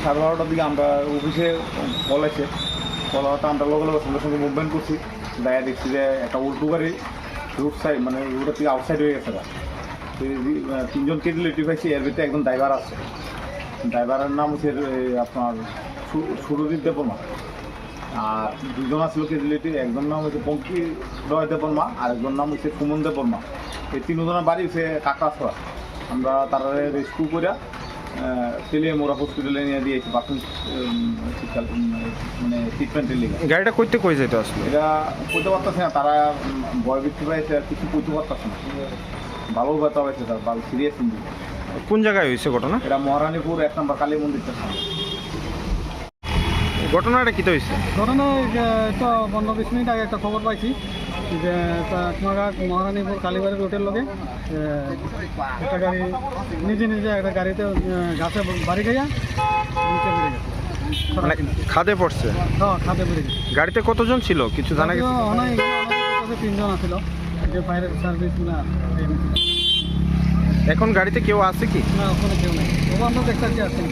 সাড়ে 12টার দিকে আমরা অফিসে বলেছে বলাটা আমরা সঙ্গে সঙ্গে মুভমেন্ট করছি। দায়া দেখছি যে একটা উল্টো গাড়ি রোড সাইড মানে রোডের থেকে আউটসাইড হয়ে গেছে। তিনজন ক্যাজুয়ালিটি পাইছি, এর ভিতরে একজন ড্রাইভার আছে। ড্রাইভারের নাম হচ্ছে আপনার সুরজিৎ দেববর্মা, আর দুজন আসলো ক্যাজুয়ালিটি। একজন নাম হচ্ছে পঙ্কি রয় দেববর্মা, আর একজন নাম হচ্ছে সুমন দেববর্মা। এই তিনজনের বাড়ি হচ্ছে কাকড়াছড়া। আমরা তারা রেস্কিউ করে তেলিয়ামুড়া হসপিটালে নিয়ে দিয়েছি প্রাথমিক মানে ট্রিটমেন্টের লিগে। গাড়িটা কইতে কই যেতে আসলে? এটা কইতে পারতেছে না, তারা ভয় বৃদ্ধি পাইছে, কিছু কইতে পারতেছে না। ভালো ব্যথা হয়েছে, তার ভালো সিরিয়াস ইঞ্জুরি। কোন জায়গায় হয়েছে ঘটনা? এটা মহারানীপুর 1 নম্বর কালী মন্দিরটা সামনে। ঘটনাটা কী হয়েছে? ঘটনা তো 15-20 মিনিট আগে একটা খবর পাইছি যে কুমারঘাট মহারানীপুর কালীবাড়ি রোডের লগে একটা গাড়ি নিজে একটা গাড়িতে গাছে বাড়ি খাইয়া নিচে বেড়ে গেছে। মানে খাদে পড়ছে? হ্যাঁ, খাদে বেড়ে গেছে। গাড়িতে কতজন ছিল কিছু জানা গেছে? অনেক 3 জন আছিল, যে ফায়ার সার্ভিস না। এখন গাড়িতে কেউ আছে কি? না, ওখানে কেউ নেই। আমরা দেখতে আসছি।